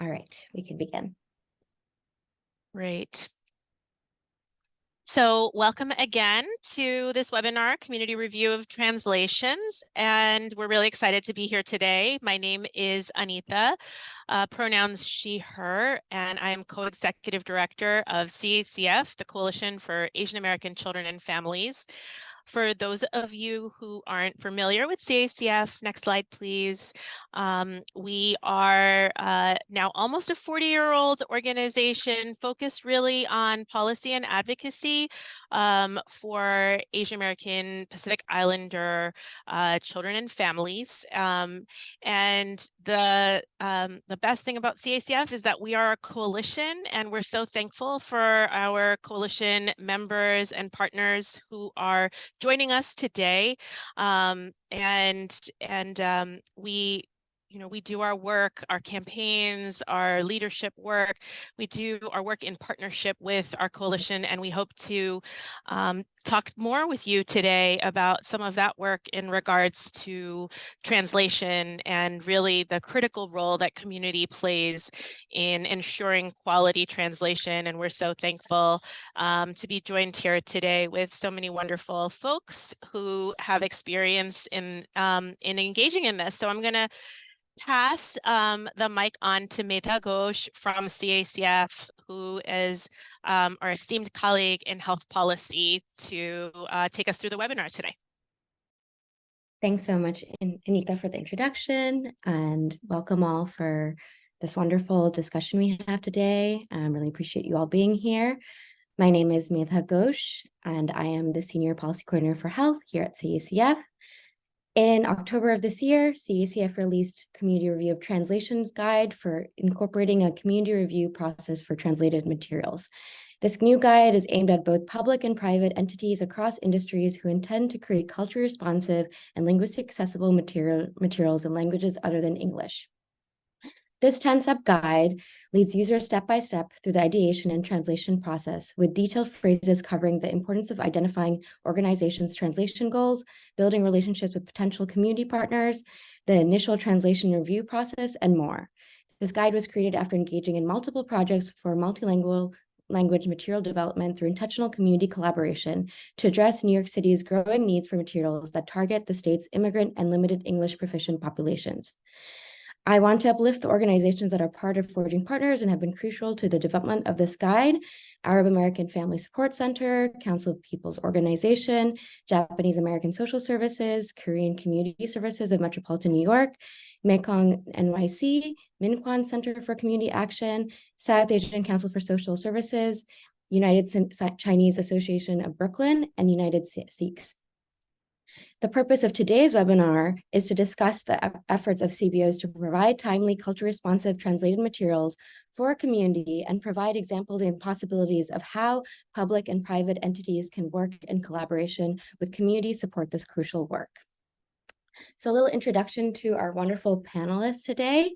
All right, we can begin. Great. So welcome again to this webinar, Community Review of Translations, and we're really excited to be here today. My name is Anita, pronouns she, her, and I am co-executive director of CACF, the Coalition for Asian American Children and Families. For those of you who aren't familiar with CACF, next slide, please. We are now almost a 40-year-old organization focused really on policy and advocacy for Asian American Pacific Islander children and families. And the best thing about CACF is that we are a coalition, and we're so thankful for our coalition members and partners who are joining us today. We do our work, our campaigns, our leadership work. We do our work in partnership with our coalition, and we hope to talk more with you today about some of that work in regards to translation and really the critical role that community plays in ensuring quality translation. And we're so thankful to be joined here today with so many wonderful folks who have experience in engaging in this. So I'm going to pass the mic on to Mehmood Ghosh from CACF, who is our esteemed colleague in health policy, to take us through the webinar today. Thanks so much, Anita, for the introduction, and welcome all for this wonderful discussion we have today. I really appreciate you all being here. My name is Mehmood Ghosh, and I am the Senior Policy Coordinator for Health here at CACF. In October of this year, CACF released Community Review of Translations Guide for incorporating a community review process for translated materials. This new guide is aimed at both public and private entities across industries who intend to create culturally responsive and linguistically accessible materials in languages other than English. This 10-step guide leads users step by step through the ideation and translation process, with detailed phrases covering the importance of identifying organizations' translation goals, building relationships with potential community partners, the initial translation review process, and more. This guide was created after engaging in multiple projects for multilingual language material development through intentional community collaboration to address New York City's growing needs for materials that target the state's immigrant and limited English proficient populations. I want to uplift the organizations that are part of Forging Partners and have been crucial to the development of this guide: Arab American Family Support Center, Council of People's Organization, Japanese American Social Services, Korean Community Services of Metropolitan New York, Mekong NYC, Minkwon Center for Community Action, South Asian Council for Social Services, United Chinese Association of Brooklyn, and United SACSS. The purpose of today's webinar is to discuss the efforts of CBOs to provide timely, culture-responsive translated materials for a community and provide examples and possibilities of how public and private entities can work in collaboration with communities to support this crucial work. So a little introduction to our wonderful panelists today.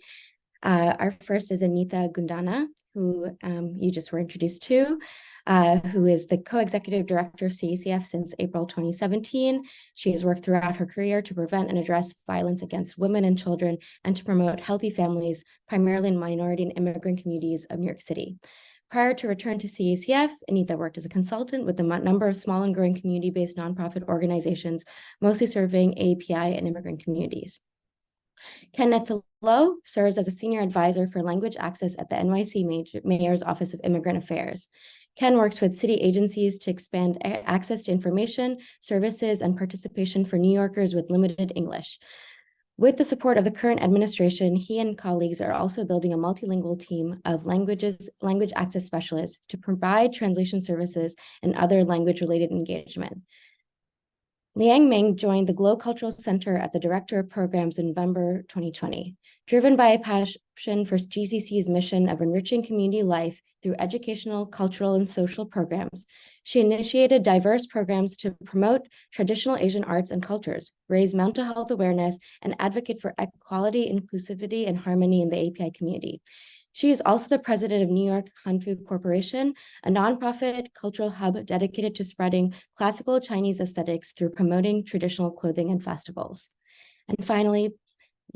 Our first is Anita Gundanna, who you just were introduced to, who is the co-executive director of CACF since April 2017. She has worked throughout her career to prevent and address violence against women and children and to promote healthy families, primarily in minority and immigrant communities of New York City. Prior to return to CACF, Anita worked as a consultant with a number of small and growing community-based nonprofit organizations, mostly serving API and immigrant communities. Kenneth serves as a senior advisor for language access at the NYC Mayor's Office of Immigrant Affairs. Ken works with city agencies to expand access to information, services, and participation for New Yorkers with limited English. With the support of the current administration, he and colleagues are also building a multilingual team of language access specialists to provide translation services and other language-related engagement. Liang Ming joined the Glow Cultural Center as the Director of Programs in November 2020. Driven by a passion for GCC's mission of enriching community life through educational, cultural, and social programs, she initiated diverse programs to promote traditional Asian arts and cultures, raise mental health awareness, and advocate for equality, inclusivity, and harmony in the API community. She is also the president of New York Hanfu Corporation, a nonprofit cultural hub dedicated to spreading classical Chinese aesthetics through promoting traditional clothing and festivals. And finally,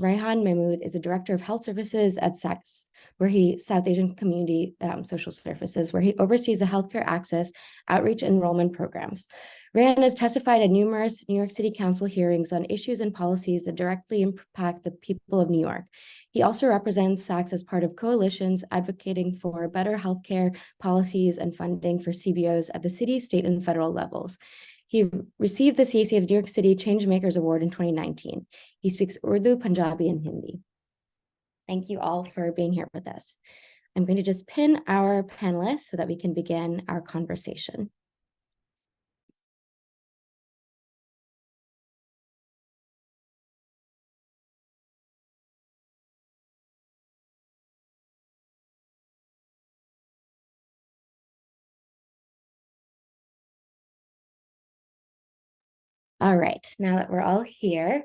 Rehan Mehmood is the Director of Health Services at SACSS, South Asian Community Social Services, where he oversees the healthcare access, outreach, and enrollment programs. Rehan has testified at numerous New York City Council hearings on issues and policies that directly impact the people of New York. He also represents SACSS as part of coalitions advocating for better healthcare policies and funding for CBOs at the city, state, and federal levels. He received the CACF's New York City Changemakers Award in 2019. He speaks Urdu, Punjabi, and Hindi. Thank you all for being here with us. I'm going to just pin our panelists so that we can begin our conversation. All right, now that we're all here,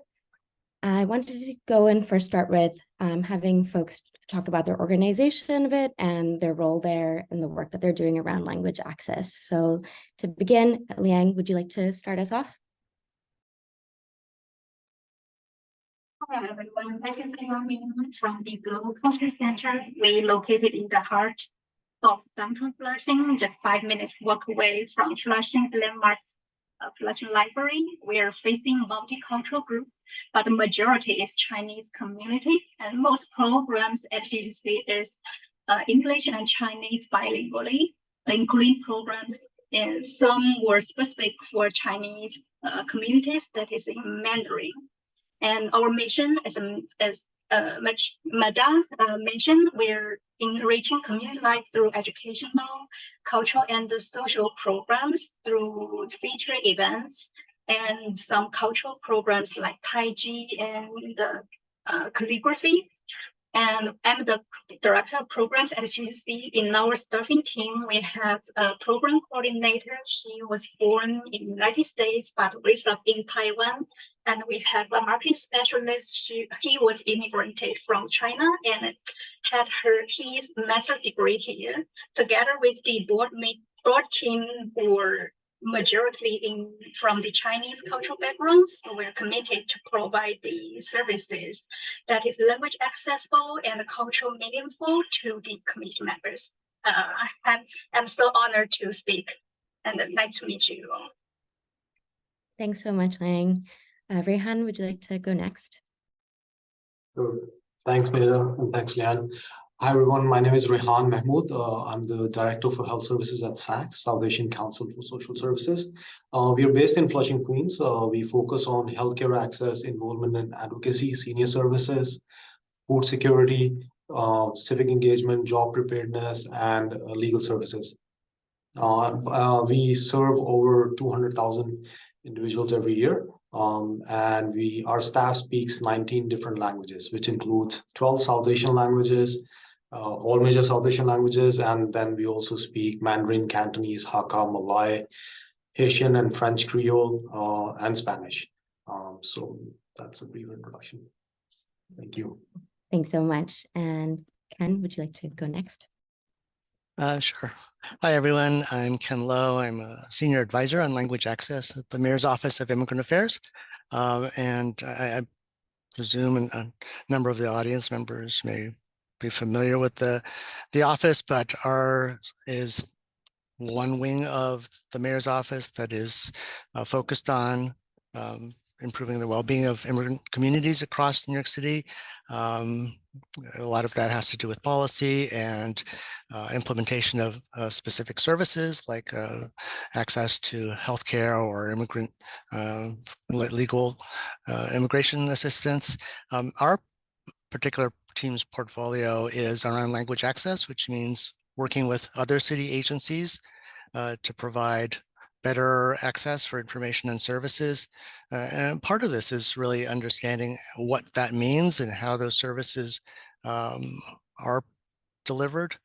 I wanted to go and first start with having folks talk about their organization a bit and their role there and the work that they're doing around language access. So to begin, Liang, would you like to start us off? Hello, everyone. Thank you for Ming from the Global Culture Center. We located in the heart of downtown Flushing, just 5 minutes walk away from Flushing's landmark Flushing Library. We are facing multicultural groups, but the majority is Chinese community, and most programs at GCC is English and Chinese bilingually, including programs, and some were specific for Chinese communities, that is in Mandarin. And our mission, as Madame mentioned, we're enriching community life through educational, cultural, and social programs through feature events and some cultural programs like Tai Chi and calligraphy. And I'm the director of programs at GCC. In our staffing team, we have a program coordinator. She was born in the United States, but raised up in Taiwan. And we have a marketing specialist. He was immigrated from China and had his master's degree here. Together with the board team were majority from the Chinese cultural backgrounds, so we're committed to provide the services that is language accessible and cultural meaningful to the community members. I'm so honored to speak, and nice to meet you all. Thanks so much, Liang. Rehan, would you like to go next? Sure. Thanks, Meera, and thanks, Liang. Hi, everyone. My name is Rehan Mehmood. I'm the Director for Health Services at SACSS, South Asian Council for Social Services. We are based in Flushing, Queens. We focus on healthcare access, enrollment and advocacy, senior services, food security, civic engagement, job preparedness, and legal services. We serve over 200,000 individuals every year. And our staff speaks 19 different languages, which includes 12 South Asian languages, all major South Asian languages, and then we also speak Mandarin, Cantonese, Hakka, Malay, Haitian, and French Creole, and Spanish. So that's a brief introduction. Thank you. Thanks so much. And Ken, would you like to go next? Sure. Hi, everyone. I'm Ken Lowe. I'm a senior advisor on language access at the Mayor's Office of Immigrant Affairs. And I presume a number of the audience members may be familiar with the office, but ours is one wing of the Mayor's Office that is focused on improving the well-being of immigrant communities across New York City. A lot of that has to do with policy and implementation of specific services like access to healthcare or immigrant legal immigration assistance. Our particular team's portfolio is around language access, which means working with other city agencies to provide better access for information and services. And part of this is really understanding what that means and how those services are delivered,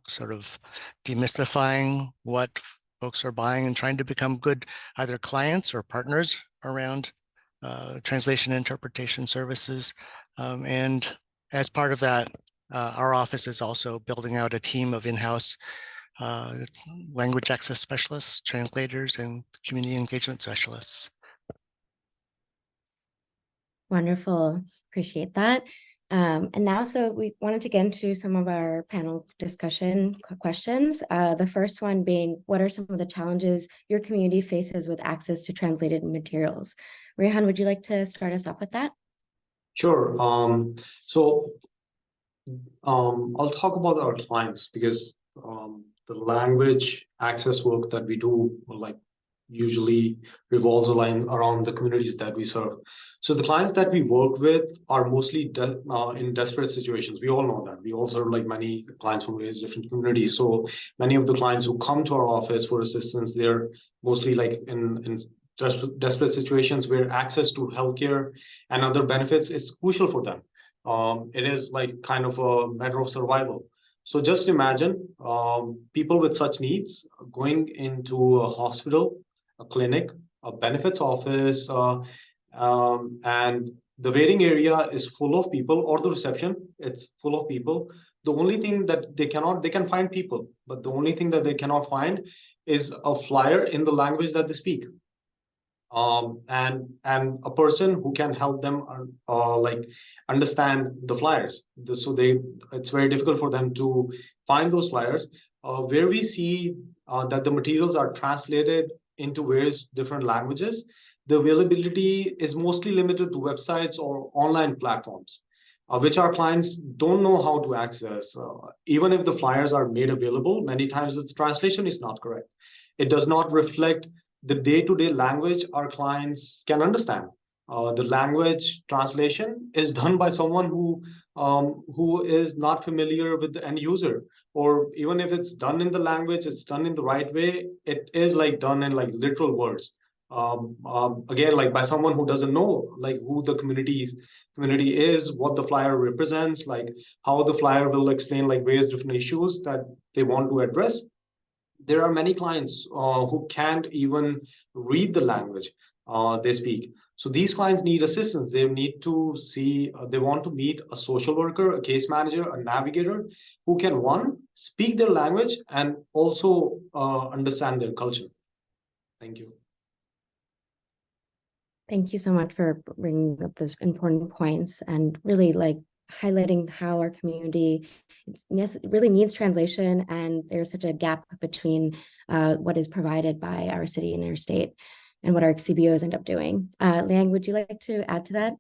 sort of demystifying what folks are buying and trying to become good either clients or partners around translation and interpretation services. And as part of that, our office is also building out a team of in-house language access specialists, translators, and community engagement specialists. Wonderful. Appreciate that. And now, so we wanted to get into some of our panel discussion questions. The first one being, what are some of the challenges your community faces with access to translated materials? Rehan, would you like to start us off with that? Sure. I'll talk about our clients because the language access work that we do, like, usually revolves around the communities that we serve. So the clients that we work with are mostly in desperate situations. We all know that. We all serve like many clients from various different communities. So many of the clients who come to our office for assistance, they're mostly like in desperate situations where access to healthcare and other benefits is crucial for them. It is like kind of a matter of survival. So just imagine people with such needs going into a hospital, a clinic, a benefits office, and the waiting area is full of people, or the reception, it's full of people. The only thing that they can find people, but the only thing that they cannot find is a flyer in the language that they speak. And a person who can help them like understand the flyers. So it's very difficult for them to find those flyers. Where we see that the materials are translated into various different languages, the availability is mostly limited to websites or online platforms, which our clients don't know how to access. Even if the flyers are made available, many times the translation is not correct. It does not reflect the day-to-day language our clients can understand. The language translation is done by someone who is not familiar with the end user, or even if it's done in the language, it's done in the right way. It is like done in like literal words. Again, like by someone who doesn't know like who the community is, what the flyer represents, like how the flyer will explain like various different issues that they want to address. There are many clients who can't even read the language they speak. So these clients need assistance. They need to see, they want to meet a social worker, a case manager, a navigator who can, one, speak their language and also understand their culture. Thank you. Thank you so much for bringing up those important points and really like highlighting how our community really needs translation, and there's such a gap between what is provided by our city and our state and what our CBOs end up doing. Liang, would you like to add to that?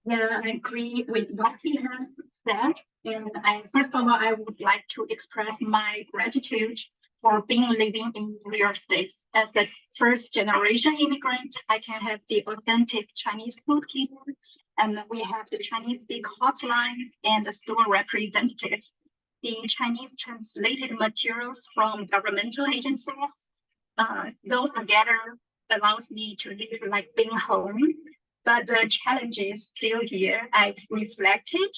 Yeah, I agree with what he has said. And first of all, I would like to express my gratitude for living in New York State. As the first generation immigrant, I can have the authentic Chinese food kitchen, and we have the Chinese big hotline and the store representatives. The Chinese translated materials from governmental agencies, those together allows me to live like being home. But the challenge is still here. I've reflected.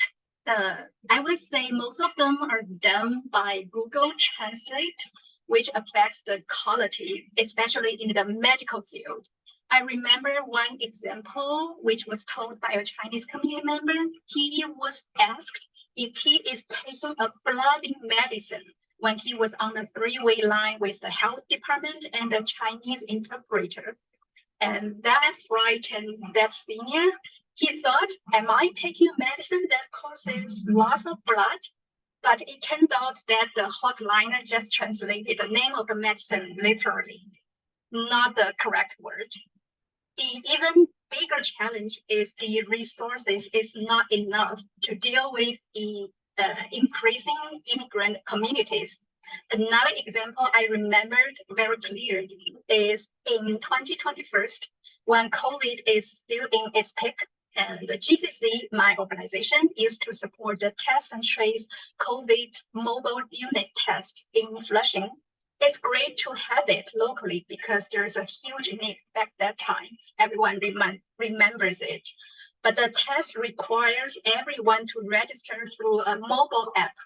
I would say most of them are done by Google Translate, which affects the quality, especially in the medical field. I remember one example, which was told by a Chinese community member. He was asked if he is taking a flooding medicine when he was on a three-way line with the health department and the Chinese interpreter. And that frightened that senior. He thought, am I taking medicine that causes loss of blood? But it turned out that the hotliner just translated the name of the medicine literally, not the correct word. The even bigger challenge is the resources is not enough to deal with the increasing immigrant communities. Another example I remembered very clearly is in 2021, when COVID is still in its peak, and the GCC, my organization, used to support the test and trace COVID mobile unit test in Flushing. It's great to have it locally because there's a huge need back that time. Everyone remembers it. But the test requires everyone to register through a mobile app.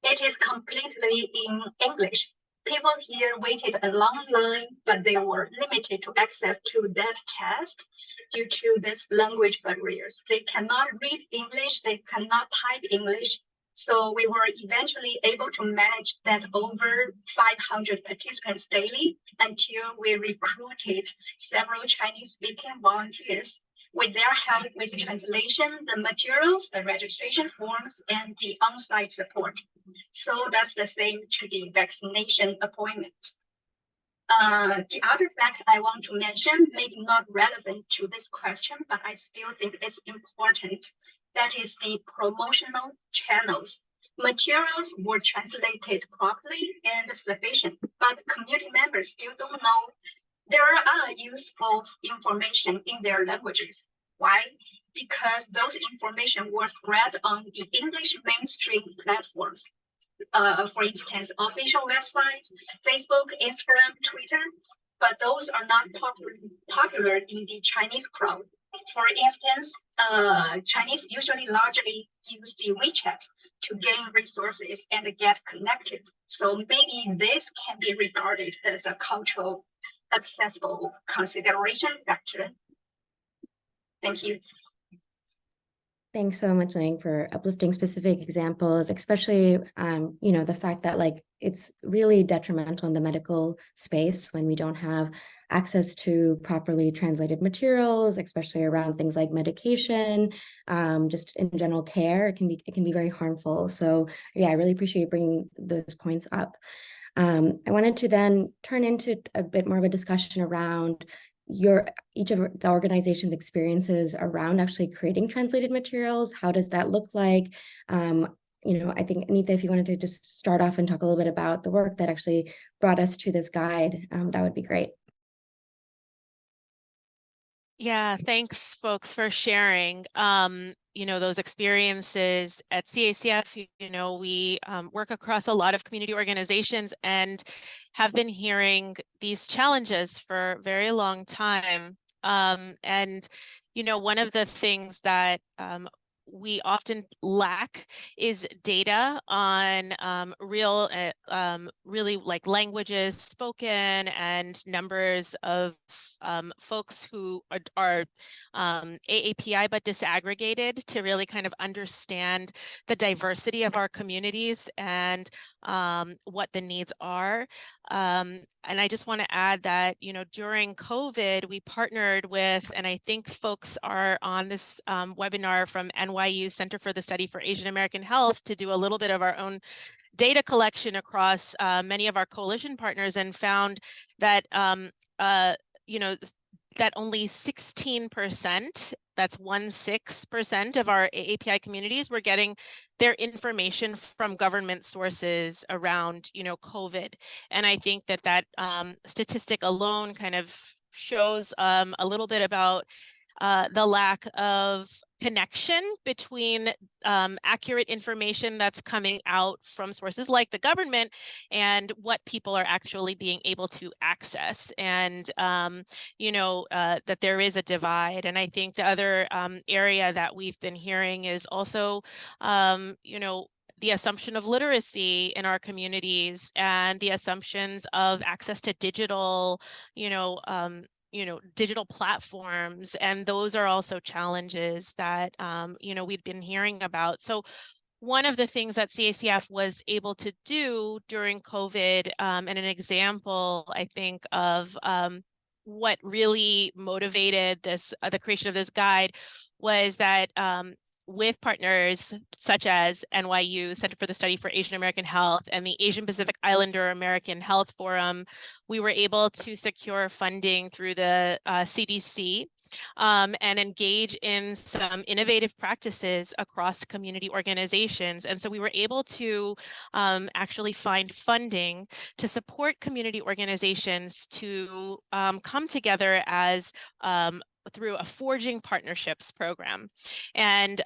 It is completely in English. People here waited a long line, but they were limited to access to that test due to this language barriers. They cannot read English, they cannot type English. So we were eventually able to manage that over 500 participants daily until we recruited several Chinese-speaking volunteers. with their help with translation, the materials, the registration forms, and the on-site support. So that's the same to the vaccination appointment. The other fact I want to mention, maybe not relevant to this question, but I still think it's important. That is the promotional channels. Materials were translated properly and sufficient, but community members still don't know there are useful information in their languages. Why? Because those information were spread on the English mainstream platforms. For instance, official websites, Facebook, Instagram, Twitter, but those are not popular in the Chinese crowd. For instance, Chinese usually largely use the WeChat to gain resources and get connected. So maybe this can be regarded as a cultural accessible consideration factor. Thank you. Thanks so much, Liang, for uplifting specific examples, especially, the fact that it's really detrimental in the medical space when we don't have access to properly translated materials, especially around things like medication, just in general care. It can be very harmful. So yeah, I really appreciate you bringing those points up. I wanted to then turn into a bit more of a discussion around each of the organization's experiences around actually creating translated materials. How does that look like? I think, Anita, if you wanted to just start off and talk a little bit about the work that actually brought us to this guide, that would be great. Yeah, thanks, folks, for sharing. Those experiences at CACF. We work across a lot of community organizations and have been hearing these challenges for a very long time. One of the things that we often lack is data on really like languages spoken and numbers of folks who are AAPI but disaggregated to really kind of understand the diversity of our communities and what the needs are. And I just want to add that, during COVID, we partnered with, and I think folks are on this webinar from NYU Center for the Study for Asian American Health, to do a little bit of our own data collection across many of our coalition partners, and found that, that only 16%, that's 16% of our AAPI communities were getting their information from government sources around, COVID. And I think that statistic alone kind of shows a little bit about the lack of connection between accurate information that's coming out from sources like the government and what people are actually being able to access, and that there is a divide. And I think the other area that we've been hearing is also the assumption of literacy in our communities and the assumptions of access to digital, digital platforms. And those are also challenges that, we've been hearing about. So one of the things that CACF was able to do during COVID, and an example, I think, of what really motivated the creation of this guide, was that with partners such as NYU Center for the Study for Asian American Health and the Asian Pacific Islander American Health Forum, we were able to secure funding through the CDC and engage in some innovative practices across community organizations. And so we were able to actually find funding to support community organizations to come together as through a Forging Partnerships program. And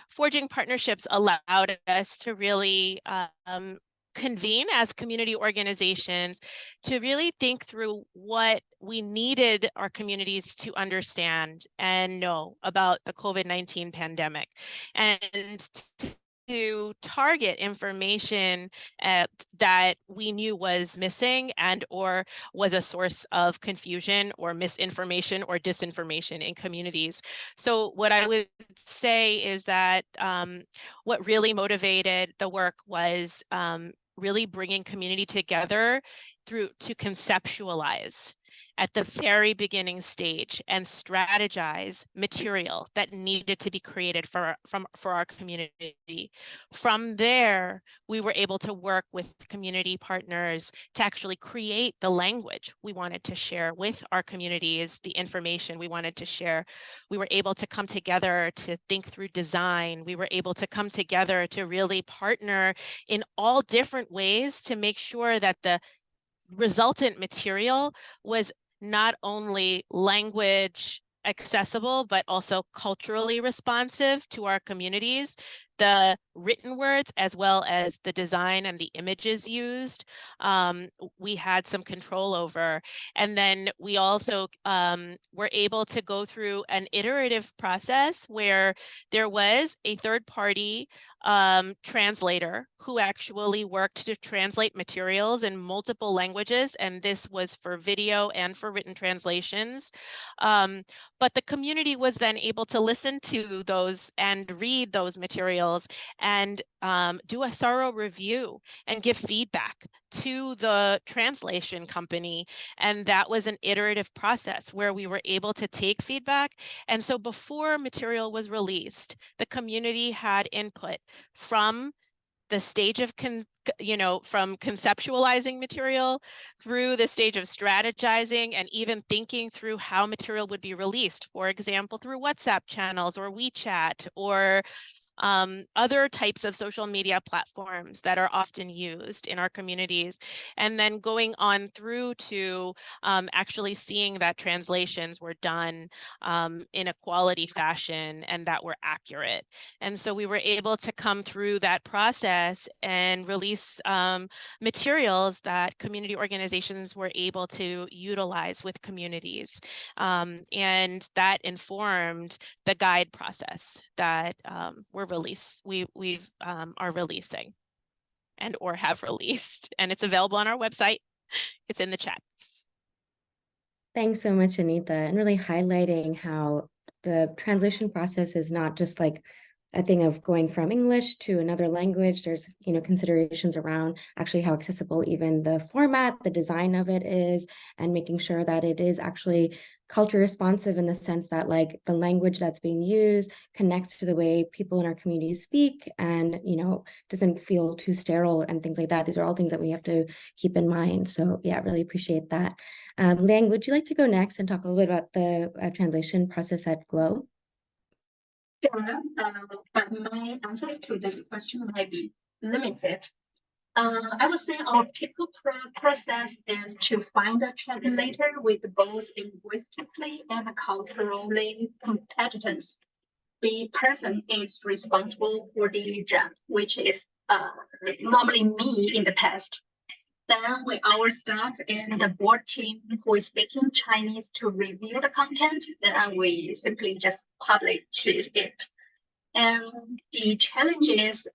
Forging Partnerships allowed us to really convene as community organizations to really think through what we needed our communities to understand and know about the COVID-19 pandemic, and to target information that we knew was missing and or was a source of confusion or misinformation or disinformation in communities. So what I would say is that what really motivated the work was really bringing community together to conceptualize at the very beginning stage and strategize material that needed to be created for our community. From there, we were able to work with community partners to actually create the language we wanted to share with our communities, the information we wanted to share. We were able to come together to think through design. We were able to come together to really partner in all different ways to make sure that the resultant material was not only language accessible, but also culturally responsive to our communities. The written words, as well as the design and the images used, we had some control over. And then we also were able to go through an iterative process where there was a third-party translator who actually worked to translate materials in multiple languages, and this was for video and for written translations. But the community was then able to listen to those and read those materials and do a thorough review and give feedback to the translation company. And that was an iterative process where we were able to take feedback. And so before material was released, the community had input from the stage of from conceptualizing material through the stage of strategizing and even thinking through how material would be released, for example, through WhatsApp channels or WeChat or other types of social media platforms that are often used in our communities, and then going on through to actually seeing that translations were done in a quality fashion and that were accurate. And so we were able to come through that process and release materials that community organizations were able to utilize with communities. And that informed the guide process that we are releasing and or have released, and it's available on our website. It's in the chat. Thanks so much, Anita, and really highlighting how the translation process is not just like a thing of going from English to another language. There's, considerations around actually how accessible even the format, the design of it is, and making sure that it is actually culture responsive in the sense that like the language that's being used connects to the way people in our communities speak and, doesn't feel too sterile and things like that. These are all things that we have to keep in mind. So yeah, really appreciate that. Liang, would you like to go next and talk a little bit about the translation process at Glow? Sure, but my answer to this question might be limited. I would say our typical process is to find a translator with both linguistically and culturally competence. The person is responsible for the draft, which is normally me in the past. Then with our staff and the board team who is speaking Chinese to review the content, then we simply just publish it. And the challenges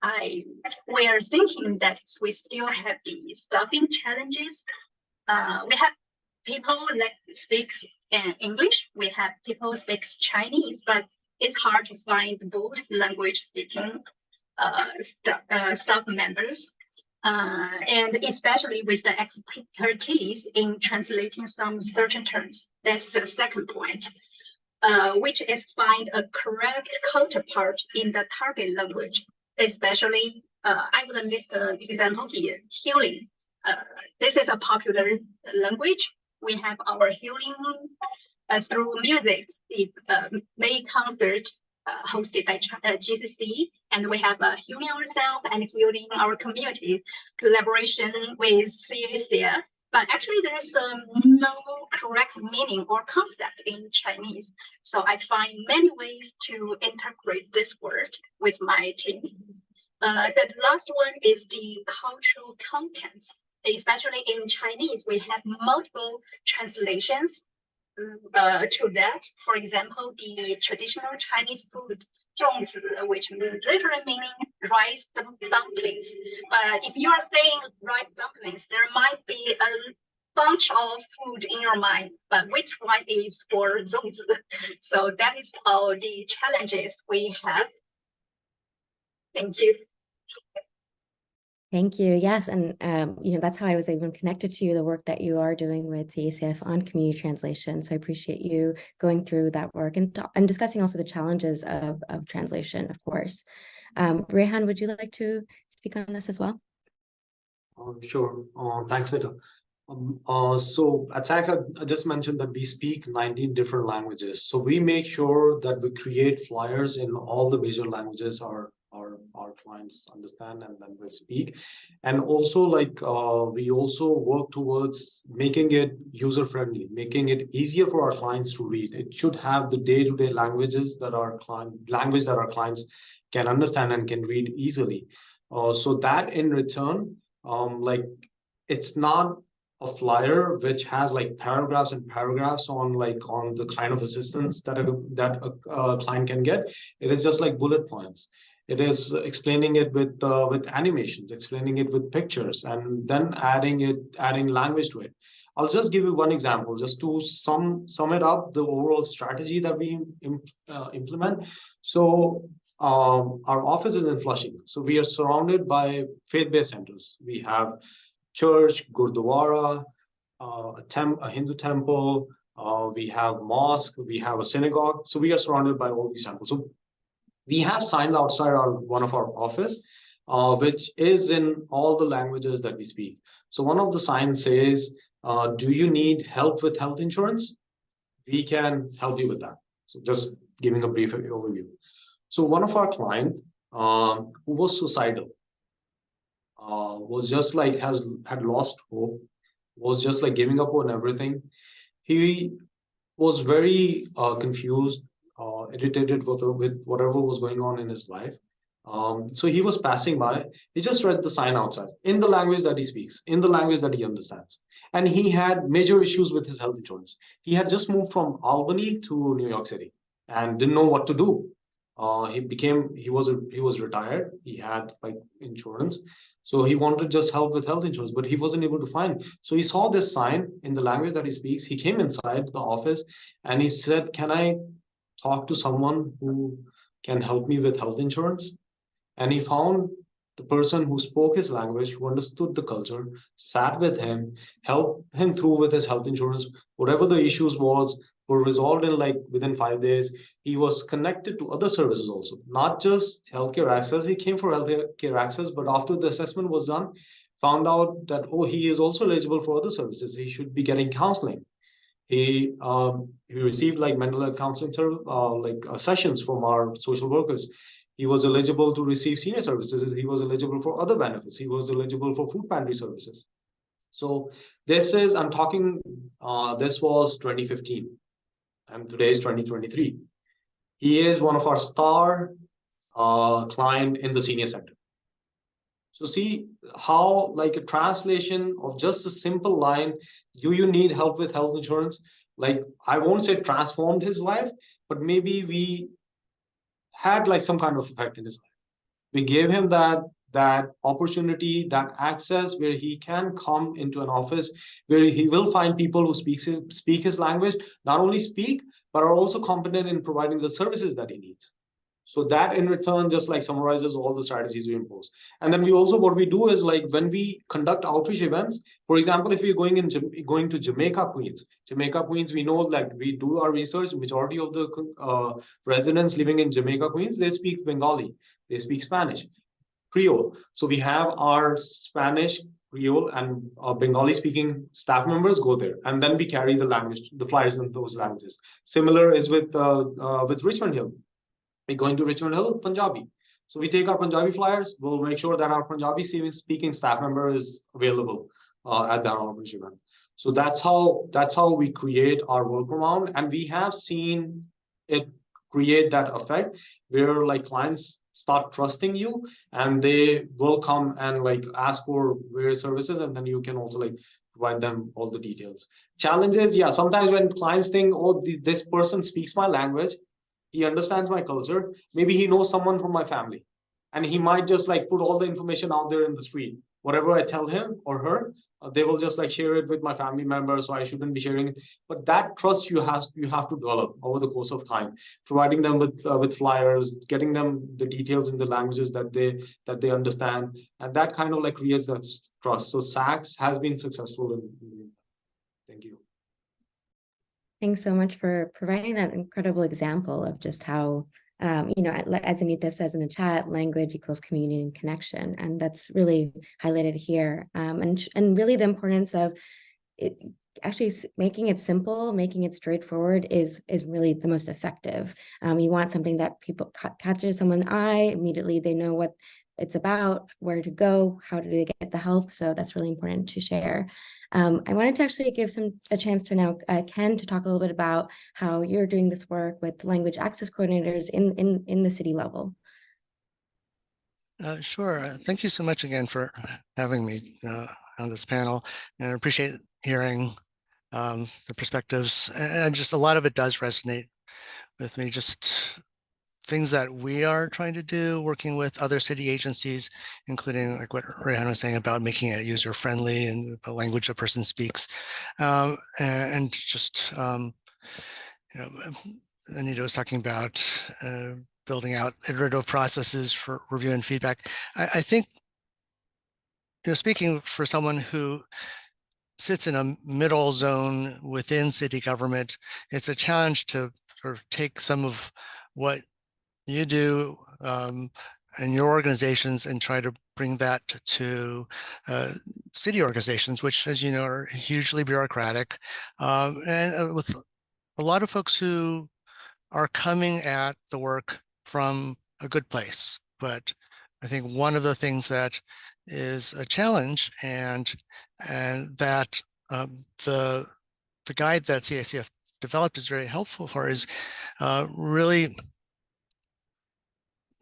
we are thinking that we still have the staffing challenges. We have people that speak English, we have people speak Chinese, but it's hard to find both language speaking staff members. And especially with the expertise in translating some certain terms. That's the second point, which is find a correct counterpart in the target language. Especially, I would list an example here, healing. This is a popular language. We have our healing through music, the May concert hosted by GCC, and we have healing ourselves and healing our community collaboration with CACF. But actually, there's no correct meaning or concept in Chinese. So I find many ways to integrate this word with my team. The last one is the cultural contents. Especially in Chinese, we have multiple translations to that. For example, the traditional Chinese food, 粽子, which literally meaning rice dumplings. But if you are saying rice dumplings, there might be a bunch of food in your mind, but which one is for 粽子? So that is all the challenges we have. Thank you. Thank you. Yes, and that's how I was even connected to you, the work that you are doing with CACF on community translation. So I appreciate you going through that work and discussing also the challenges of translation, of course. Rehan, would you like to speak on this as well? Sure. Thanks, Vita. So at SACSS, I just mentioned that we speak 19 different languages. So we make sure that we create flyers in all the major languages our clients understand and then will speak. And also we also work towards making it user friendly, making it easier for our clients to read. It should have the day-to-day language that our clients can understand and can read easily. So that in return, it's not a flyer which has like paragraphs and paragraphs on the kind of assistance that a client can get. It is just like bullet points. It is explaining it with animations, explaining it with pictures, and then adding language to it. I'll just give you one example, just to sum it up, the overall strategy that we implement. So our office is in Flushing, so we are surrounded by faith-based centers. We have church, gurdwara, a Hindu temple, we have mosque, we have a synagogue. So we are surrounded by all these temples. So we have signs outside one of our office, which is in all the languages that we speak. So one of the signs says, do you need help with health insurance? We can help you with that. So just giving a brief overview. So one of our client who was suicidal, was just like had lost hope, was just like giving up on everything. He was very confused, irritated with whatever was going on in his life. So he was passing by. He just read the sign outside in the language that he speaks, in the language that he understands. And he had major issues with his health insurance. He had just moved from Albany to New York City and didn't know what to do. He was retired. He had like insurance. So he wanted just help with health insurance, but he wasn't able to find. So he saw this sign in the language that he speaks. He came inside the office and he said, can I talk to someone who can help me with health insurance? And he found the person who spoke his language, who understood the culture, sat with him, helped him through with his health insurance. Whatever the issues were resolved in like within 5 days. He was connected to other services also, not just healthcare access. He came for healthcare access, but after the assessment was done, found out that, oh, he is also eligible for other services. He should be getting counseling. He received like mental health counseling sessions from our social workers. He was eligible to receive senior services. He was eligible for other benefits. He was eligible for food pantry services. So this was 2015, and today is 2023. He is one of our star client in the senior sector. So see how like a translation of just a simple line, do you need help with health insurance? Like, I won't say transformed his life, but maybe we had like some kind of effect in his life. We gave him that opportunity, that access where he can come into an office where he will find people who speak his language, not only speak, but are also competent in providing the services that he needs. So that in return just like summarizes all the strategies we impose. And then what we do is like when we conduct outreach events, for example, if we're going to Jamaica, Queens, we know like we do our research, majority of the residents living in Jamaica, Queens, they speak Bengali, they speak Spanish, Creole. So we have our Spanish, Creole, and Bengali speaking staff members go there, and then we carry the flyers in those languages. Similar is with Richmond Hill. We're going to Richmond Hill, Punjabi. So we take our Punjabi flyers. We'll make sure that our Punjabi speaking staff member is available at that outreach event. So that's how we create our workaround, and we have seen it create that effect where like clients start trusting you, and they will come and like ask for various services, and then you can also like provide them all the details. Challenges, yeah, sometimes when clients think, oh, this person speaks my language, he understands my culture, maybe he knows someone from my family, and he might just like put all the information out there in the street. whatever I tell him or her, they will just like share it with my family members, so I shouldn't be sharing it. But that trust you have to develop over the course of time, providing them with flyers, getting them the details in the languages that they understand, and that kind of like creates that trust. So SACSS has been successful in thank you. Thanks so much for providing that incredible example of just how, as Anita says in the chat, language equals community and connection. And that's really highlighted here. And really the importance of it, actually making it simple, making it straightforward is really the most effective. You want something that people catches someone's eye, immediately they know what it's about, where to go, how do they get the help. So that's really important to share. I wanted to actually give a chance to now Ken to talk a little bit about how you're doing this work with language access coordinators in the city level. Sure. Thank you so much again for having me on this panel, and I appreciate hearing the perspectives, and just a lot of it does resonate with me. Just things that we are trying to do, working with other city agencies, including like what Rehan was saying about making it user friendly and the language a person speaks, and just Anita was talking about building out iterative processes for review and feedback. I think, speaking for someone who sits in a middle zone within city government, it's a challenge to sort of take some of what you do in your organizations and try to bring that to city organizations, which, as you know, are hugely bureaucratic, and with a lot of folks who are coming at the work from a good place. But I think one of the things that is a challenge, and that the guide that CACF developed is very helpful for, is really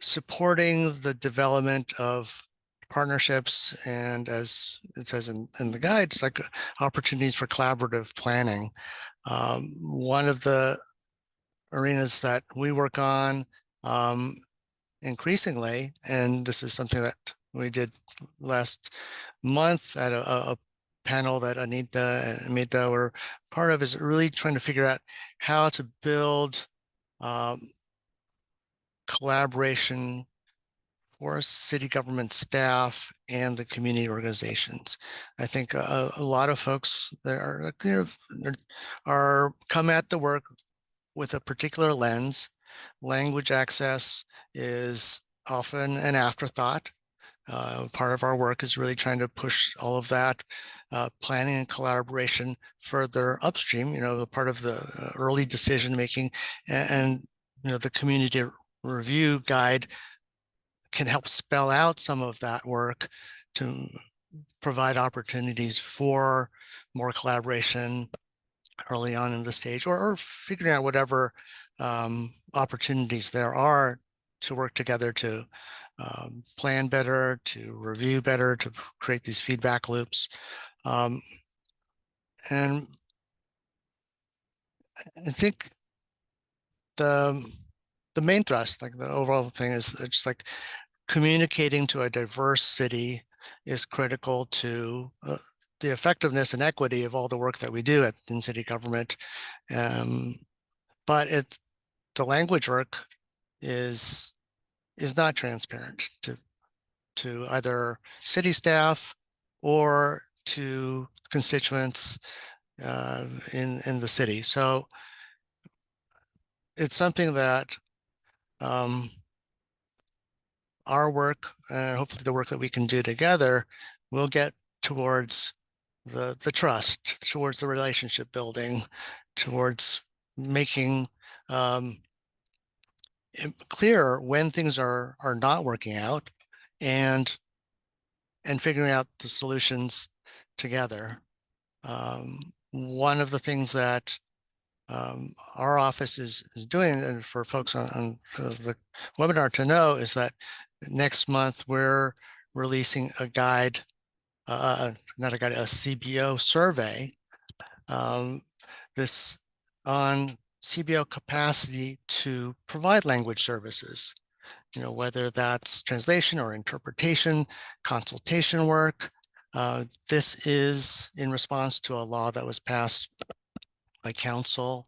supporting the development of partnerships, and as it says in the guide, it's like opportunities for collaborative planning. One of the arenas that we work on increasingly, and this is something that we did last month at a panel that Anita and Amita were part of, is really trying to figure out how to build collaboration for city government staff and the community organizations. I think a lot of folks that are come at the work with a particular lens. Language access is often an afterthought. Part of our work is really trying to push all of that planning and collaboration further upstream, part of the early decision making, and the community review guide can help spell out some of that work to provide opportunities for more collaboration early on in the stage, or figuring out whatever opportunities there are to work together to plan better, to review better, to create these feedback loops. And I think the main thrust, like the overall thing, is just like communicating to a diverse city is critical to the effectiveness and equity of all the work that we do in city government. But the language work is not transparent to either city staff or to constituents in the city. So it's something that our work, and hopefully the work that we can do together, will get towards the trust, towards the relationship building, towards making clear when things are not working out, and figuring out the solutions together. One of the things that our office is doing, and for folks on the webinar to know, is that next month we're releasing a guide, not a guide, a CBO survey, this on CBO capacity to provide language services, whether that's translation or interpretation, consultation work, This is in response to a law that was passed by council,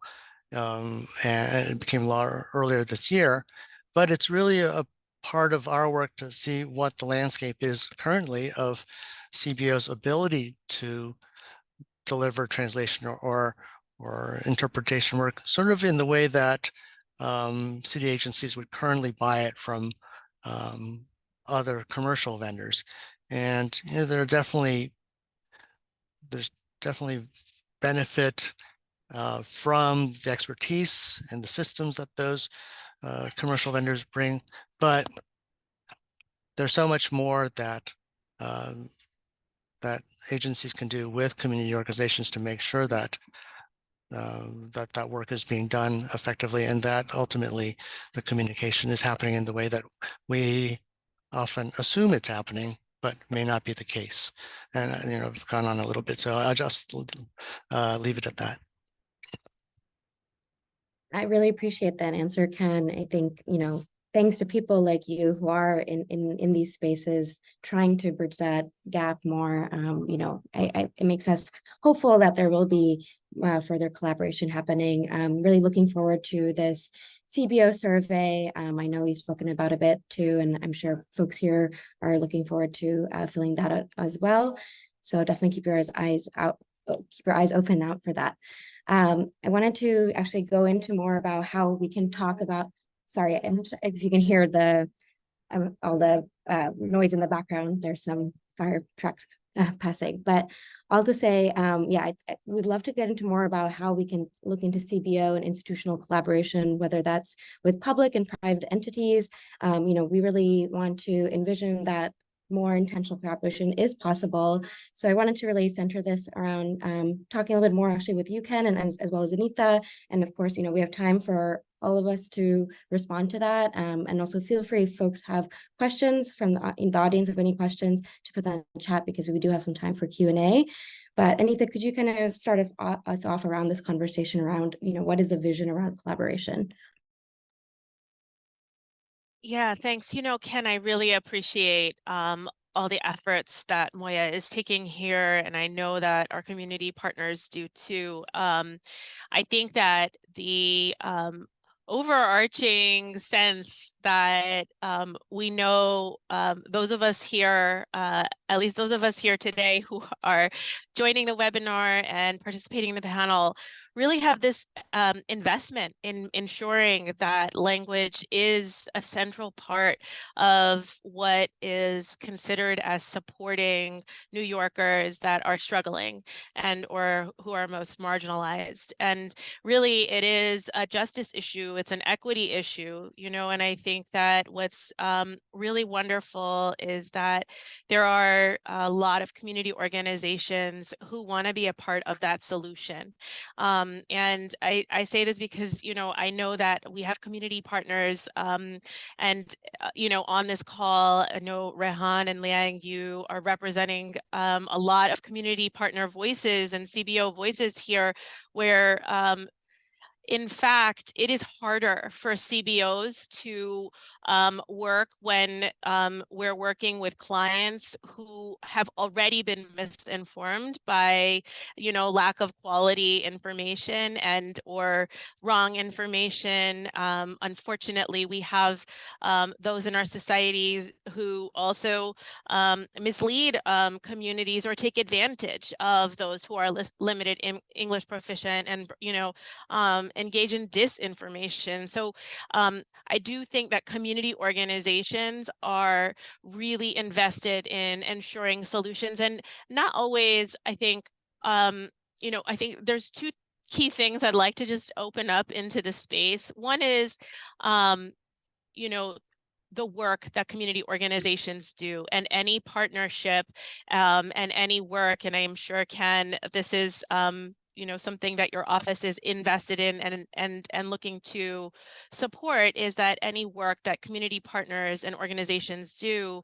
and it became law earlier this year. But it's really a part of our work to see what the landscape is currently of CBO's ability to deliver translation or interpretation work, sort of in the way that city agencies would currently buy it from other commercial vendors. And there's definitely benefit from the expertise and the systems that those commercial vendors bring, but there's so much more that that agencies can do with community organizations to make sure that that work is being done effectively, and that ultimately the communication is happening in the way that we often assume it's happening, but may not be the case. And I've gone on a little bit, so I'll just leave it at that. I really appreciate that answer, Ken. I think, thanks to people like you who are in these spaces trying to bridge that gap more, it makes us hopeful that there will be further collaboration happening. I'm really looking forward to this CBO survey. I know we've spoken about a bit too, and I'm sure folks here are looking forward to filling that out as well. So definitely keep your eyes open out for that. I wanted to actually go into more about how we can talk about, sorry, if you can hear all the noise in the background, there's some fire trucks passing, but all to say, I would love to get into more about how we can look into CBO and institutional collaboration, whether that's with public and private entities. We really want to envision that more intentional collaboration is possible. So I wanted to really center this around talking a little bit more actually with you, Ken, and as well as Anita. And of course, we have time for all of us to respond to that. And also feel free if folks have questions from in the audience, have any questions, to put that in the chat, because we do have some time for Q&A. But Anita, could you kind of start us off around this conversation around, what is the vision around collaboration? Yeah, thanks. Ken, I really appreciate all the efforts that Moya is taking here, and I know that our community partners do too. I think that the overarching sense that we know those of us here, at least those of us here today who are joining the webinar and participating in the panel, really have this investment in ensuring that language is a central part of what is considered as supporting New Yorkers that are struggling and or who are most marginalized. And really, it is a justice issue. It's an equity issue, and I think that what's really wonderful is that there are a lot of community organizations who want to be a part of that solution. And I say this because, I know that we have community partners and, on this call, I know Rehan and Liang, you are representing a lot of community partner voices and CBO voices here where in fact, it is harder for CBOs to work when we're working with clients who have already been misinformed by, lack of quality information and or wrong information. Unfortunately, we have those in our societies who also mislead communities or take advantage of those who are limited English proficient and, engage in disinformation. So I do think that community organizations are really invested in ensuring solutions, and not always, I think, I think there's two key things I'd like to just open up into the space. One is, the work that community organizations do, and any partnership and any work, and I am sure, Ken, this is something that your office is invested in and looking to support, is that any work that community partners and organizations do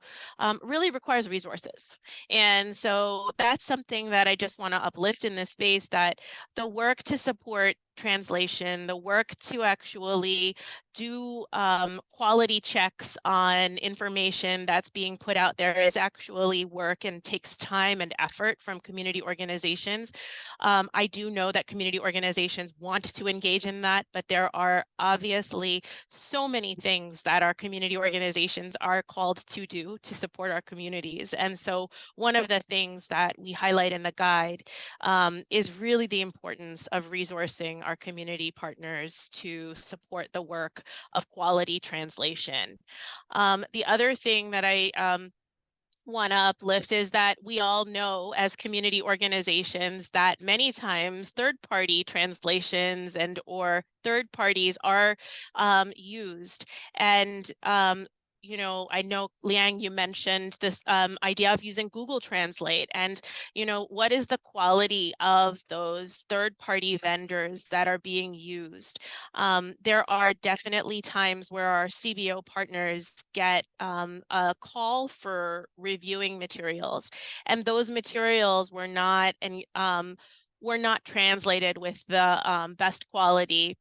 really requires resources. And so that's something that I just want to uplift in this space, that the work to support translation, the work to actually do quality checks on information that's being put out there is actually work and takes time and effort from community organizations. I do know that community organizations want to engage in that, but there are obviously so many things that our community organizations are called to do to support our communities. And so one of the things that we highlight in the guide is really the importance of resourcing our community partners to support the work of quality translation. The other thing that I want to uplift is that we all know as community organizations that many times third-party translations and or third parties are used. And you know, I know, Liang, you mentioned this idea of using Google Translate, and, you know, what is the quality of those third-party vendors that are being used? There are definitely times where our CBO partners get a call for reviewing materials, and those materials were not translated with the best quality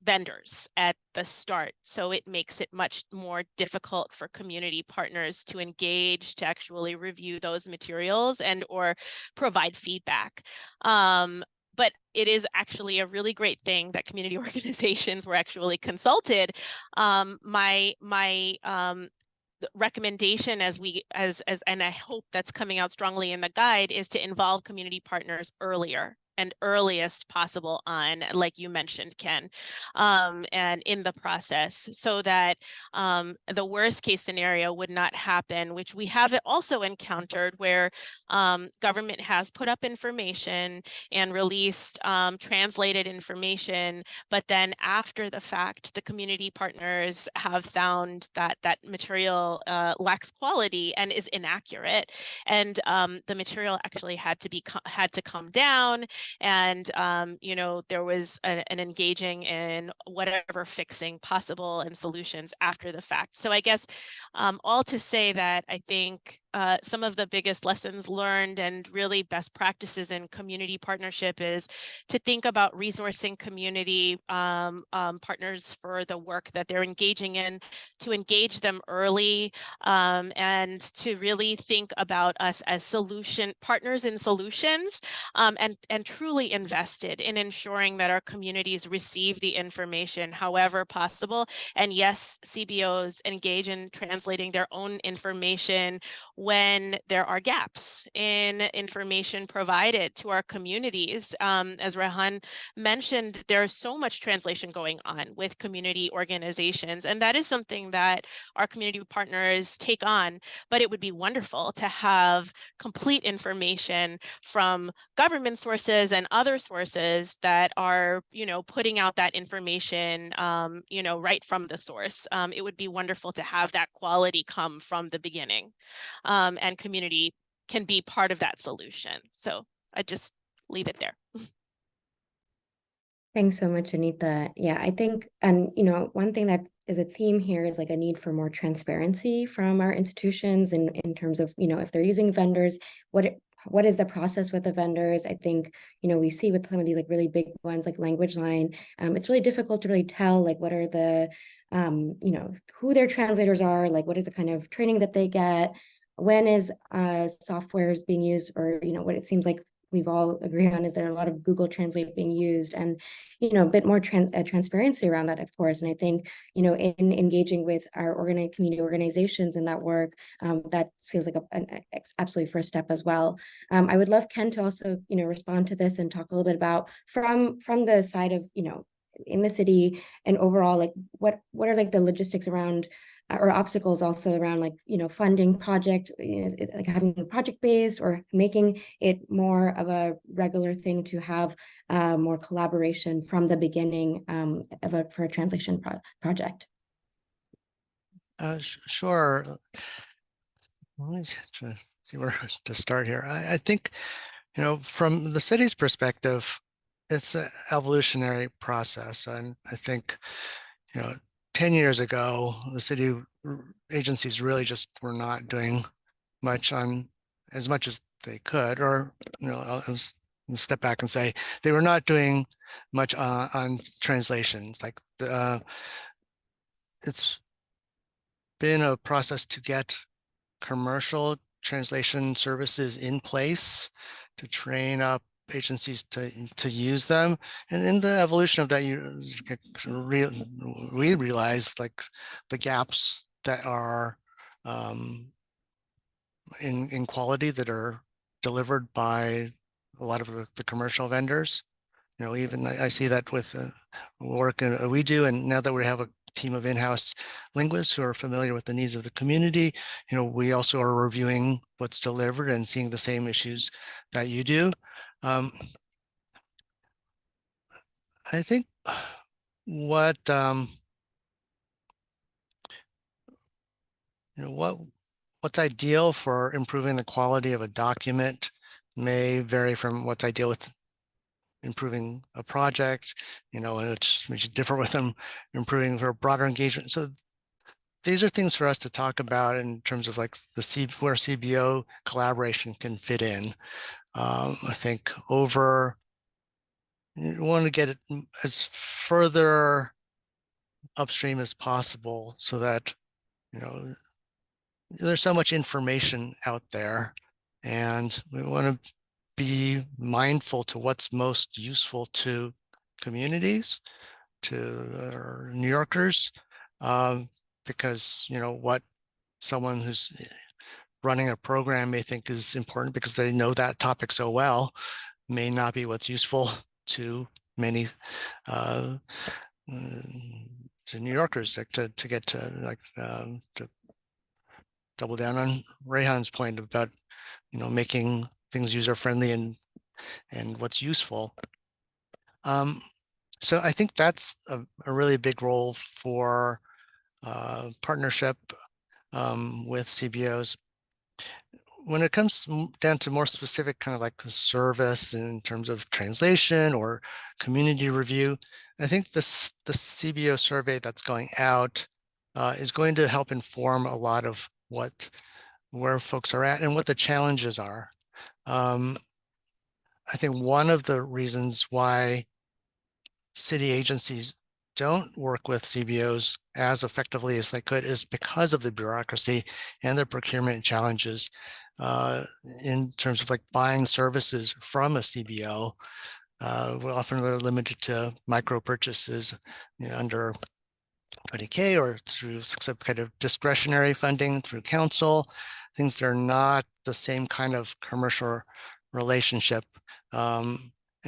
vendors at the start. So it makes it much more difficult for community partners to engage, to actually review those materials and or provide feedback. But it is actually a really great thing that community organizations were actually consulted. My recommendation and I hope that's coming out strongly in the guide is to involve community partners earlier and earliest possible on, like you mentioned, Ken, and in the process, so that the worst case scenario would not happen, which we have also encountered where government has put up information and released translated information, but then after the fact, the community partners have found that that material lacks quality and is inaccurate, and the material actually had to come down. And, you know, there was an engaging in whatever fixing possible and solutions after the fact. So I guess all to say that I think some of the biggest lessons learned and really best practices in community partnership is to think about resourcing community partners for the work that they're engaging in, to engage them early, and to really think about us as solution partners in solutions, and truly invested in ensuring that our communities receive the information however possible. And yes, CBOs engage in translating their own information when there are gaps in information provided to our communities. As Rehan mentioned, there's so much translation going on with community organizations, and that is something that our community partners take on. But it would be wonderful to have complete information from government sources and other sources that are, you know, putting out that information, you know, right from the source. It would be wonderful to have that quality come from the beginning, and community can be part of that solution. So I just leave it there. Thanks so much, Anita. Yeah, I think, and you know, one thing that is a theme here is like a need for more transparency from our institutions in terms of, you know, if they're using vendors, what is the process with the vendors? I think, you know, we see with some of these like really big ones like Language Line, it's really difficult to really tell like what are the, you know, who their translators are, like what is the kind of training that they get, when is software is being used, or, you know, what it seems like we've all agreed on is there are a lot of Google Translate being used, and, you know, a bit more transparency around that, of course. And I think, you know, in engaging with our community organizations in that work, that feels like an absolutely first step as well. I would love Ken to also, you know, respond to this and talk a little bit about from the side of, you know, in the city and overall, like what are like the logistics around or obstacles also around, like, you know, funding project, you know, like having a project based or making it more of a regular thing to have more collaboration from the beginning for a translation project. Sure. Let me try to see where to start here. I think, you know, from the city's perspective, it's an evolutionary process. And I think, you know, 10 years ago, the city agencies really just were not doing much on as much as they could, or, you know, as step back and say they were not doing much on translations. Like it's been a process to get commercial translation services in place to train up agencies to use them. And in the evolution of that, we realized like the gaps that are in quality that are delivered by a lot of the commercial vendors. You know, even I see that with work we do, and now that we have a team of in-house linguists who are familiar with the needs of the community, you know, we also are reviewing what's delivered and seeing the same issues that you do. I think what you know, what's ideal for improving the quality of a document may vary from what's ideal with improving a project, you know, and it's different with them improving for broader engagement. So these are things for us to talk about in terms of like where CBO collaboration can fit in. I think you want to get it as further upstream as possible so that, you know, there's so much information out there, and we want to be mindful to what's most useful to communities, to New Yorkers, because, you know, what someone who's running a program may think is important because they know that topic so well may not be what's useful to many to New Yorkers to get to like to double down on Rehan's point about, you know, making things user friendly and what's useful. So I think that's a really big role for partnership with CBOs. When it comes down to more specific kind of like the service in terms of translation or community review, I think the CBO survey that's going out is going to help inform a lot of where folks are at and what the challenges are. I think one of the reasons why city agencies don't work with CBOs as effectively as they could is because of the bureaucracy and the procurement challenges in terms of like buying services from a CBO. We're often limited to micro purchases, you know, under 20K or through some kind of discretionary funding through council, things that are not the same kind of commercial relationship. And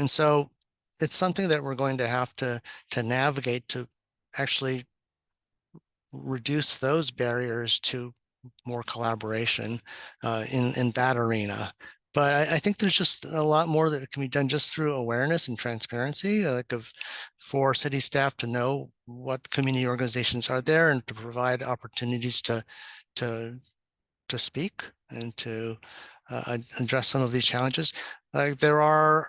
so it's something that we're going to have to navigate to actually reduce those barriers to more collaboration in that arena. But I think there's just a lot more that can be done just through awareness and transparency, like for city staff to know what community organizations are there and to provide opportunities to speak and to address some of these challenges. There are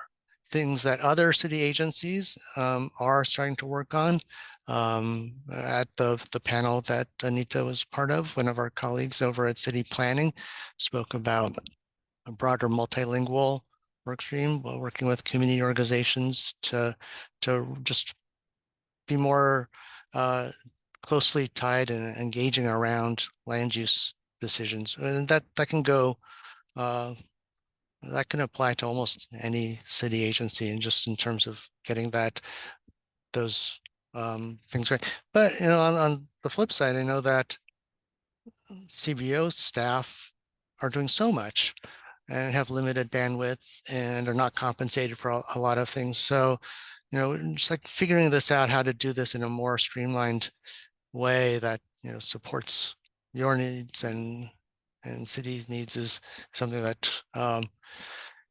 things that other city agencies are starting to work on. At the panel that Anita was part of, one of our colleagues over at City Planning spoke about a broader multilingual workstream while working with community organizations to just be more closely tied and engaging around land use decisions. And that can go that can apply to almost any city agency, and just in terms of getting those things right. But, you know, on the flip side, I know that CBO staff are doing so much and have limited bandwidth and are not compensated for a lot of things. So, you know, just like figuring this out, how to do this in a more streamlined way that, you know, supports your needs and city needs is something that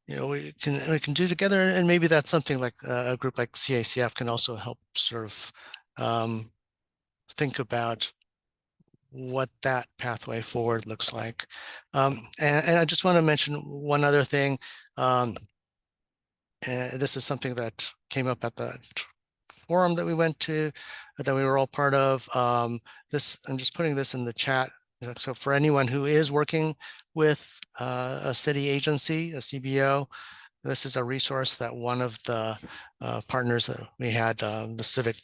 you know, we can do together. And maybe that's something like a group like CACF can also help sort of think about what that pathway forward looks like. And I just want to mention one other thing. And this is something that came up at the forum that we went to, that we were all part of. I'm just putting this in the chat. So for anyone who is working with a city agency, a CBO, This is a resource that one of the partners that we had, the Civic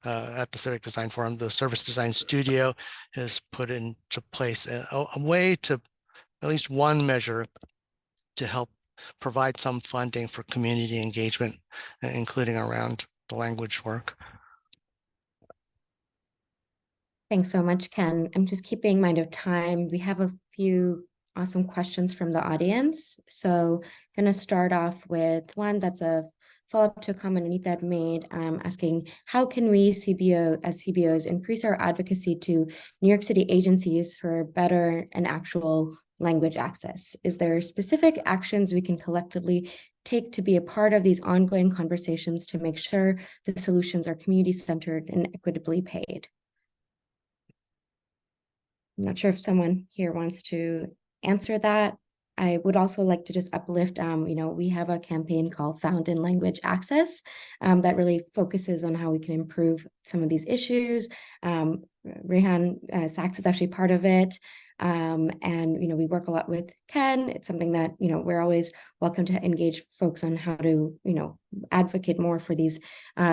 at the Civic Design Forum, the Service Design Studio, has put into place a way to at least one measure to help provide some funding for community engagement, including around the language work. Thanks so much, Ken. I'm just keeping in mind of time. We have a few awesome questions from the audience. So I'm going to start off with one that's a follow-up to a comment Anita had made, asking, how can we as CBOs increase our advocacy to New York City agencies for better and actual language access? Is there specific actions we can collectively take to be a part of these ongoing conversations to make sure the solutions are community-centered and equitably paid? I'm not sure if someone here wants to answer that. I would also like to just uplift, we have a campaign called Found in Language Access that really focuses on how we can improve some of these issues. Rehan, SACSS is actually part of it. And, we work a lot with Ken. It's something that, we're always welcome to engage folks on how to, advocate more for these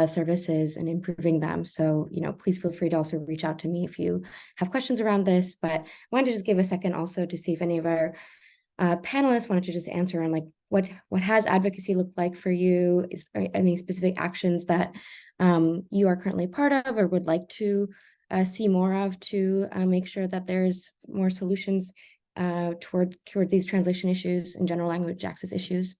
services and improving them. So, please feel free to also reach out to me if you have questions around this. But I wanted to just give a second also to see if any of our panelists wanted to just answer on what has advocacy looked like for you? Is there any specific actions that you are currently part of or would like to see more of to make sure that there's more solutions toward these translation issues and general language access issues?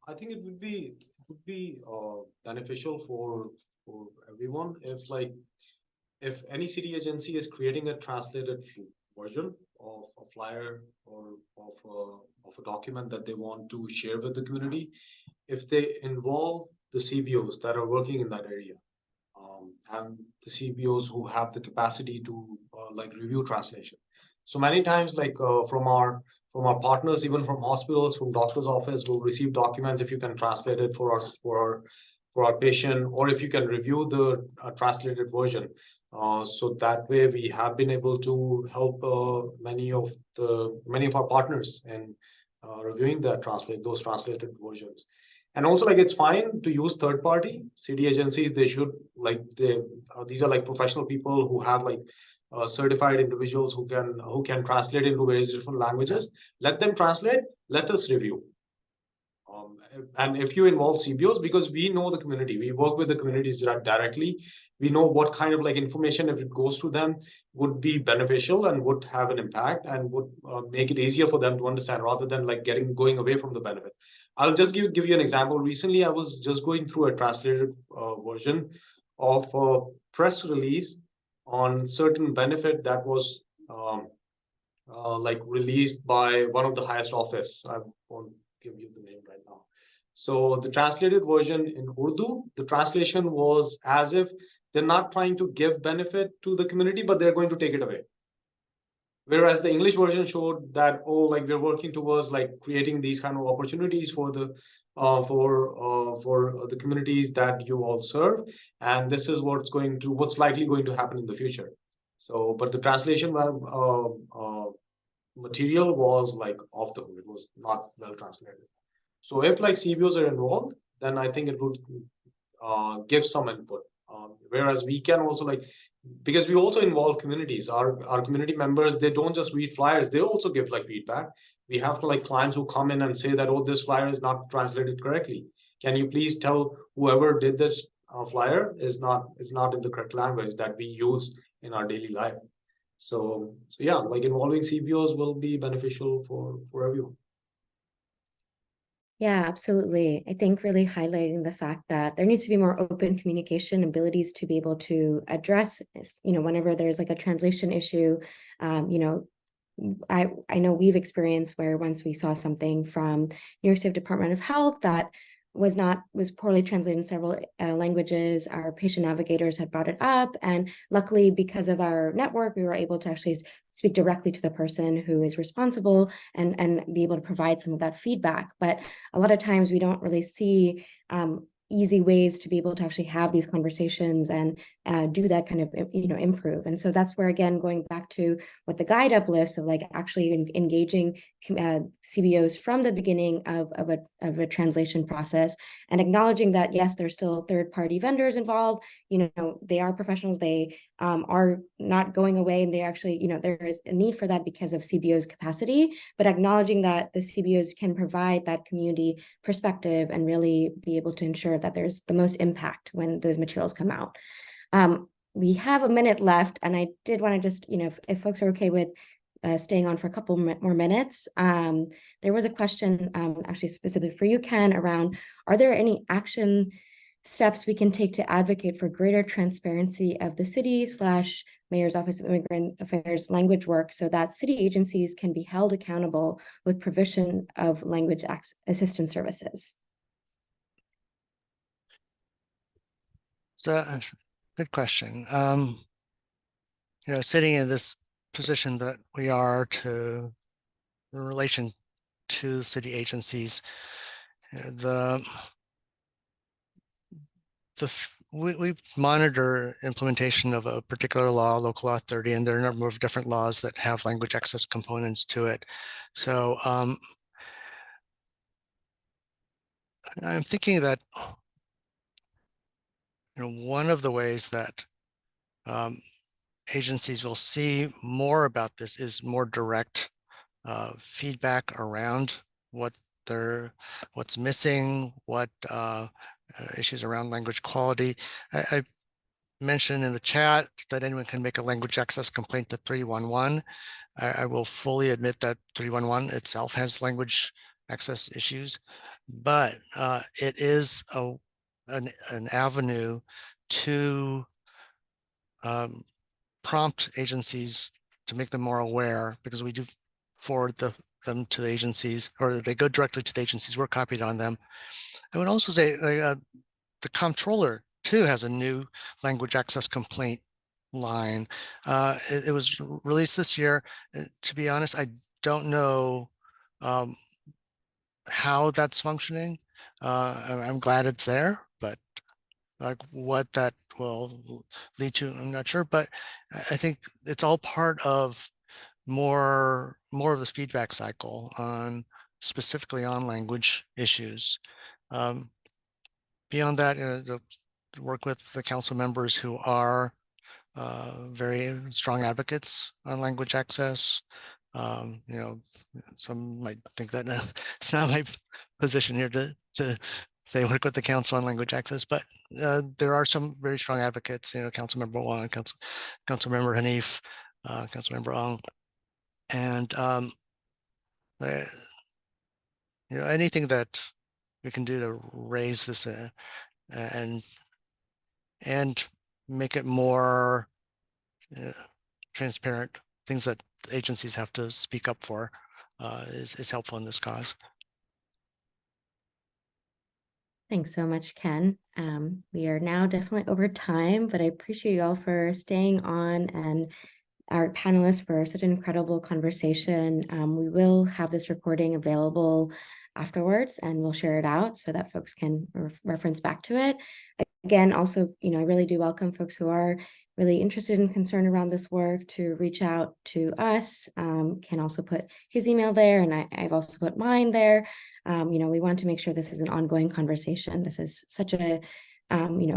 I think it would be beneficial for everyone if any city agency is creating a translated version of a flyer or of a document that they want to share with the community, if they involve the CBOs that are working in that area, and the CBOs who have the capacity to review translation. So many times, from our partners, even from hospitals, from doctor's office, we'll receive documents if you can translate it for us for our patient, or if you can review the translated version. So that way, we have been able to help many of our partners in reviewing those translated versions. And also, it's fine to use third-party city agencies. They should these are professional people who have certified individuals who can translate into various different languages. Let them translate. Let us review. And if you involve CBOs, because we know the community, we work with the communities directly. We know what kind of information, if it goes to them, would be beneficial and would have an impact and would make it easier for them to understand, rather than going away from the benefit. I'll just give you an example. Recently, I was just going through a translated version of a press release on certain benefit that was released by one of the highest office. I won't give you the name right now. So the translated version in Urdu, the translation was as if they're not trying to give benefit to the community, but they're going to take it away. Whereas the English version showed that, we're working towards creating these kind of opportunities for the communities that you all serve, and this is what's likely going to happen in the future. So, but the translation material was off the hook. It was not well translated. So if CBOs are involved, then I think it would give some input. Whereas we can also because we also involve communities. Our community members, they don't just read flyers, they also give feedback. We have clients who come in and say that, oh, this flyer is not translated correctly. Can you please tell whoever did this flyer is not in the correct language that we use in our daily life. So yeah, involving CBOs will be beneficial for everyone. Yeah, absolutely. I think really highlighting the fact that there needs to be more open communication abilities to be able to address, whenever there's a translation issue. I know we've experienced where once we saw something from New York State Department of Health that was poorly translated in several languages, our patient navigators had brought it up, and luckily, because of our network, we were able to actually speak directly to the person who is responsible and be able to provide some of that feedback. But a lot of times we don't really see easy ways to be able to actually have these conversations and do that kind of, improve. And so that's where, again, going back to what the guide uplifts of like actually engaging CBOs from the beginning of a translation process, and acknowledging that, yes, there's still third-party vendors involved, they are professionals, they are not going away, and they actually, there is a need for that because of CBO's capacity, but acknowledging that the CBOs can provide that community perspective and really be able to ensure that there's the most impact when those materials come out. We have a minute left, and I did want to just, if folks are okay with staying on for a couple more minutes, there was a question actually specifically for you, Ken, around, are there any action steps we can take to advocate for greater transparency of the city/Mayor's Office of Immigrant Affairs language work so that city agencies can be held accountable with provision of language assistance services? So, good question. Sitting in this position that we are in relation to city agencies, we monitor implementation of a particular law, local law 30, and there are a number of different laws that have language access components to it. So I'm thinking that one of the ways that agencies will see more about this is more direct feedback around what's missing, what issues around language quality. I mentioned in the chat that anyone can make a language access complaint to 311. I will fully admit that 311 itself has language access issues, but it is an avenue to prompt agencies to make them more aware, because we do forward them to the agencies, or they go directly to the agencies. We're copied on them. I would also say the comptroller too has a new language access complaint line. It was released this year. To be honest, I don't know how that's functioning. I'm glad it's there, but like what that will lead to, I'm not sure. But I think it's all part of more of this feedback cycle on specifically on language issues. Beyond that, to work with the council members who are very strong advocates on language access. Some might think that it's not my position here to say work with the council on language access, but there are some very strong advocates. Councilmember Wong, Councilmember Hanif, Councilmember Ong, and anything that we can do to raise this and make it more transparent, things that agencies have to speak up for, is helpful in this cause. Thanks so much, Ken. We are now definitely over time, but I appreciate you all for staying on and our panelists for such an incredible conversation. We will have this recording available afterwards, and we'll share it out so that folks can reference back to it. Again, also, I really do welcome folks who are really interested and concerned around this work to reach out to us. Ken also put his email there, and I've also put mine there. We want to make sure this is an ongoing conversation. This is such a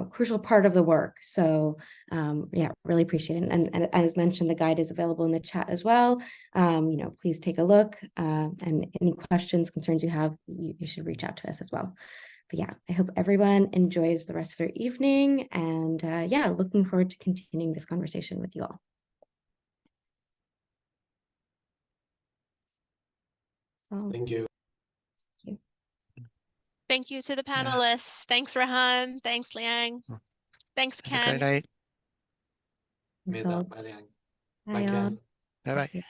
crucial part of the work. So yeah, really appreciate it. And as mentioned, the guide is available in the chat as well. Please take a look, and any questions, concerns you have, you should reach out to us as well. But yeah, I hope everyone enjoys the rest of their evening, and yeah, looking forward to continuing this conversation with you all. So, Thank you. thank you. Thank you to the panelists. Thanks, Rehan. Thanks, Liang. Thanks, Have a great Ken. night. So, Bye, Liang. bye, Bye, all. Ken. Bye-bye.